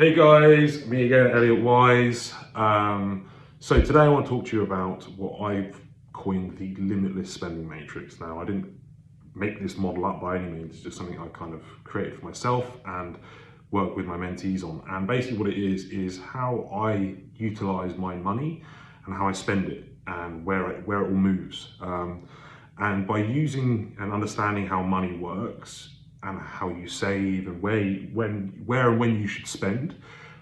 Hey guys, me again, Elliot Wise. So today I want to talk to you about what I've coined the limitless spending matrix. Now, I didn't make this model up by any means, it's just something I kind of created for myself and work with my mentees on. And basically what it is how I utilize my money and how I spend it and where it all moves. And by using and understanding how money works, and how you save and where and when you should spend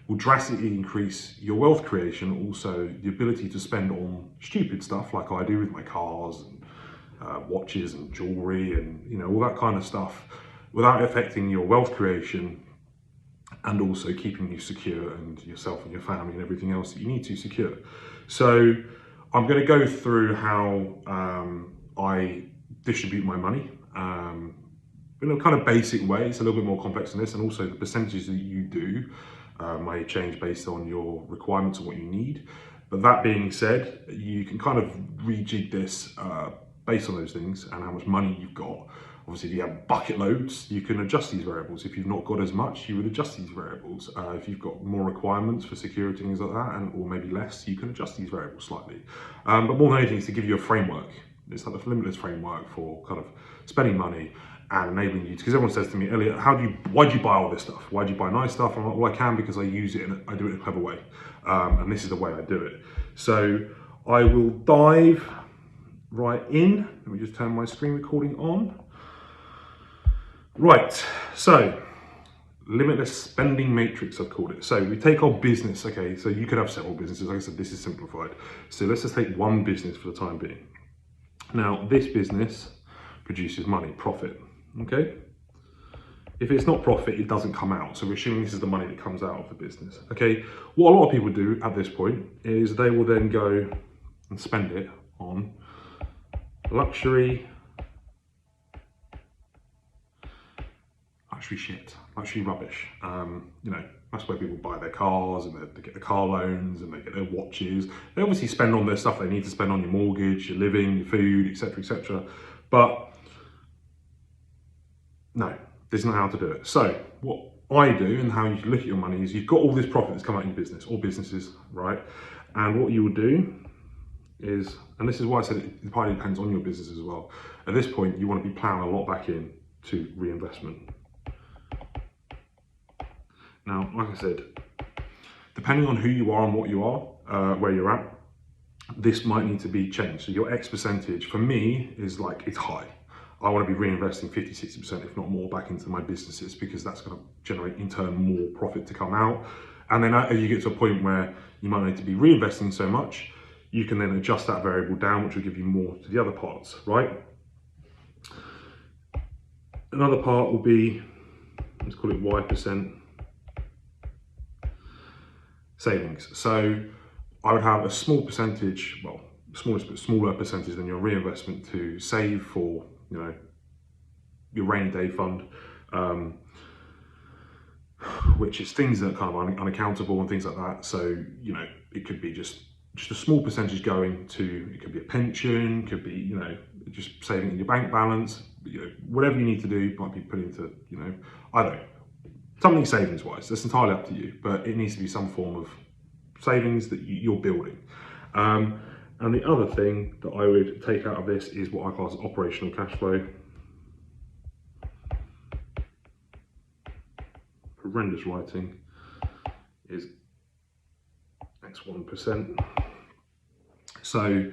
will drastically increase your wealth creation. Also, the ability to spend on stupid stuff like I do with my cars and watches and jewelry and all that kind of stuff without affecting your wealth creation, and also keeping you secure and yourself and your family and everything else that you need to secure. So I'm going to go through how I distribute my money in a kind of basic way. It's a little bit more complex than this, and also the percentages that you do may change based on your requirements and what you need. But that being said, you can kind of rejig this based on those things and how much money you've got. Obviously, if you have bucket loads, you can adjust these variables. If you've not got as much, you would adjust these variables. If you've got more requirements for security and things like that, or maybe less, you can adjust these variables slightly. But more than anything, it's to give you a framework. It's like the limitless framework for kind of spending money and enabling you to, because everyone says to me, Elliot, why do you buy all this stuff? Why do you buy nice stuff? I'm like, well, I can because I use it and I do it in a clever way. And this is the way I do it. So I will dive right in. Let me just turn my screen recording on. Right, so limitless spending matrix, I've called it. So we take our business, okay, so you could have several businesses. Like I said, this is simplified. So let's just take one business for the time being. Now, this business produces money, profit, okay? If it's not profit, it doesn't come out. So we're assuming this is the money that comes out of the business, okay? What a lot of people do at this point is they will then go and spend it on luxury shit, luxury rubbish. That's where people buy their cars and they get the car loans and they get their watches. They obviously spend on their stuff they need to spend on: your mortgage, your living, your food, etc., etc. But no, this is not how to do it. So what I do and how you look at your money is you've got all this profit that's come out in your business, or businesses, right? And what you will do is, and this is why I said it partly depends on your business as well. At this point, you want to be plowing a lot back in to reinvestment. Now, like I said, depending on who you are and what you are, where you're at, this might need to be changed. So your X percentage for me is like, it's high. I want to be reinvesting 50, 60%, if not more, back into my businesses, because that's going to generate in turn more profit to come out. And then as you get to a point where you might need to be reinvesting so much, you can then adjust that variable down, which will give you more to the other parts, right? Another part will be, let's call it Y% savings. So I would have a small percentage, well, smaller percentage than your reinvestment to save for, your rainy day fund, which is things that are kind of unaccountable and things like that. So, it could be just a small percentage going to, it could be a pension, could be, just saving in your bank balance, whatever you need to do might be put into, I don't know, something savings wise. That's entirely up to you, but it needs to be some form of savings that you're building. And the other thing that I would take out of this is what I class as operational cash flow. Horrendous writing is X1%. So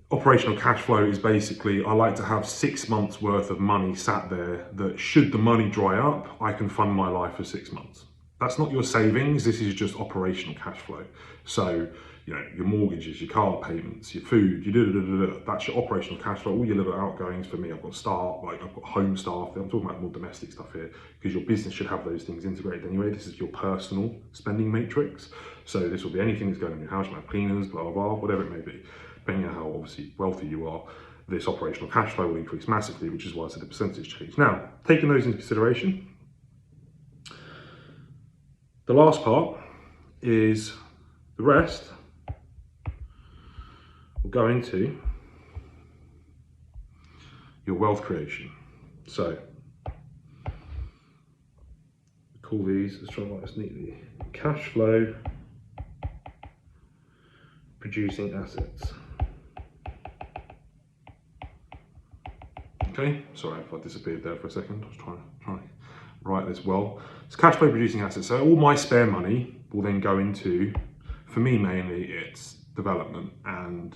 operational cash flow is basically, I like to have 6 months worth of money sat there that, should the money dry up, I can fund my life for 6 months. That's not your savings, this is just operational cash flow. So, your mortgages, your car payments, your food, that's your operational cash flow. All your little outgoings. For me, I've got I've got home staff. I'm talking about more domestic stuff here, because your business should have those things integrated anyway. This is your personal spending matrix. So this will be anything that's going on in your house, you might have cleaners, blah, blah, blah, whatever it may be. Depending on how obviously wealthy you are, this operational cash flow will increase massively, which is why I said the percentage change. Now, taking those into consideration, the last part is the rest will go into your wealth creation. So, call these, let's try and write this neatly. Cash flow producing assets. Okay, sorry if I disappeared there for a second. I was trying to write this well. It's cash flow producing assets. So all my spare money will then go into, for me mainly, it's development and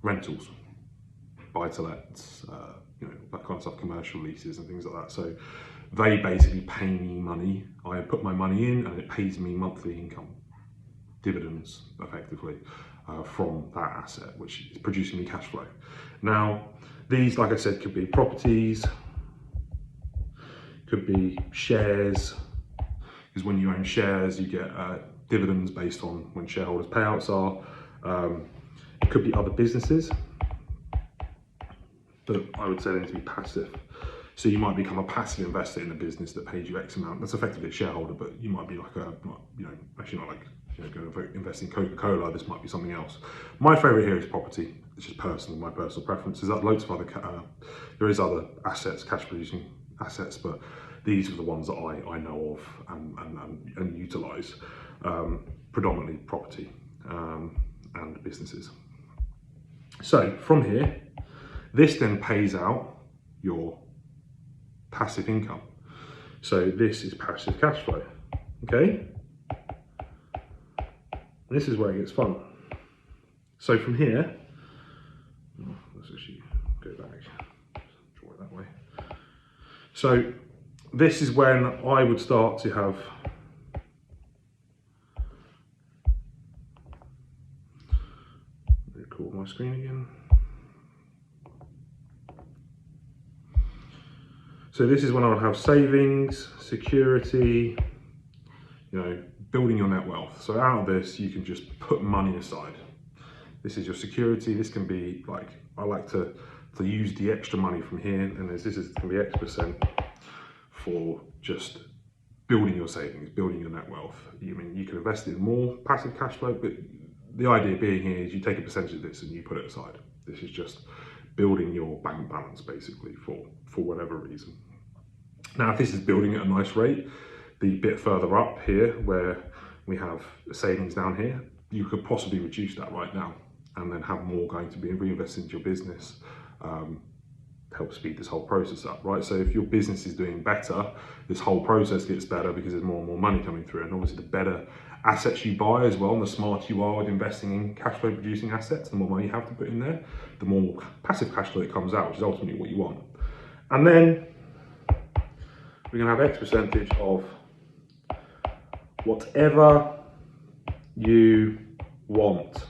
rentals, buy-to-lets, that kind of stuff, commercial leases and things like that. So they basically pay me money. I put my money in and it pays me monthly income, dividends effectively, from that asset, which is producing me cash flow. Now, these, like I said, could be properties, could be shares, because when you own shares, you get dividends based on when shareholders' payouts are. It could be other businesses, but I would say they need to be passive. So you might become a passive investor in a business that pays you X amount. That's effectively a shareholder, but you might be like actually not like, going to invest in Coca-Cola. This might be something else. My favorite here is property. It's just personal, my personal preference. There's loads of other, there is other assets, cash producing assets, but these are the ones that I know of and utilize, predominantly property and businesses. So from here, this then pays out your passive income. So this is passive cash flow, okay? This is where it gets fun. So from here, let's actually go back, draw it that way. So this is when I would start to have record my screen again. So this is when I would have savings, security, building your net wealth. So out of this, you can just put money aside. This is your security. This can be like, I like to use the extra money from here, and this is going to be X% for just building your savings, building your net wealth. You can invest in more passive cash flow, but the idea being here is you take a percentage of this and you put it aside. This is just building your bank balance basically for whatever reason. Now, if this is building at a nice rate, the bit further up here where we have savings down here, you could possibly reduce that right now and then have more going to be reinvested into your business, help speed this whole process up, right? So if your business is doing better, this whole process gets better because there's more and more money coming through. And obviously the better assets you buy as well, and the smarter you are with investing in cash flow producing assets, the more money you have to put in there, the more passive cash flow that comes out, which is ultimately what you want. And then we're gonna have X percentage of whatever you want.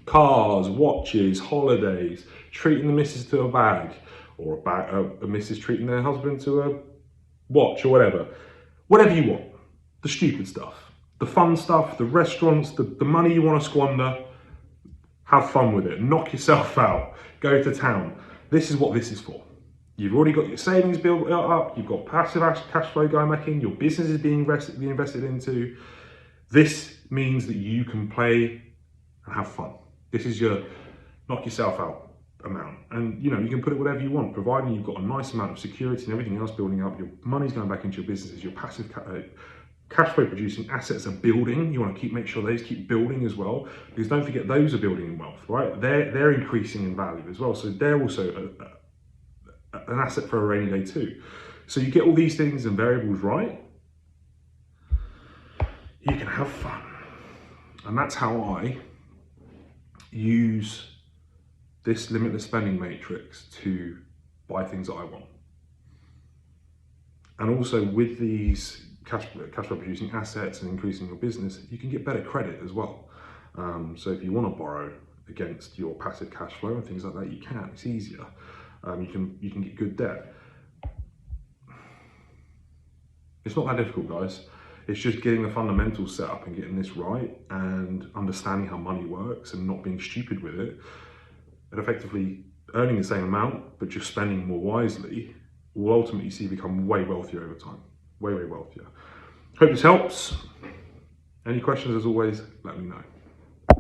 Cars, watches, holidays, treating the missus to a bag, or a missus treating their husband to a watch or whatever. Whatever you want. The stupid stuff, the fun stuff, the restaurants, the money you want to squander, have fun with it. Knock yourself out. Go to town. This is what this is for. You've already got your savings built up, you've got passive cash flow going back in, your business is being invested into. This means that you can play and have fun. This is your knock yourself out amount. And you can put it whatever you want, providing you've got a nice amount of security and everything else building up, your money's going back into your businesses, your passive cash flow producing assets are building. You want to make sure those keep building as well, because don't forget those are building in wealth, right? They're increasing in value as well. So they're also an asset for a rainy day too. So you get all these things and variables right, you can have fun. And that's how I use this limitless spending matrix to buy things that I want. And also with these cash flow producing assets and increasing your business, you can get better credit as well. So if you want to borrow against your passive cash flow and things like that, you can. It's easier. You can get good debt. It's not that difficult, guys. It's just getting the fundamentals set up and getting this right and understanding how money works and not being stupid with it, and effectively earning the same amount but just spending more wisely will ultimately see you become way wealthier over time. Way, way wealthier. Hope this helps. Any questions, as always, let me know.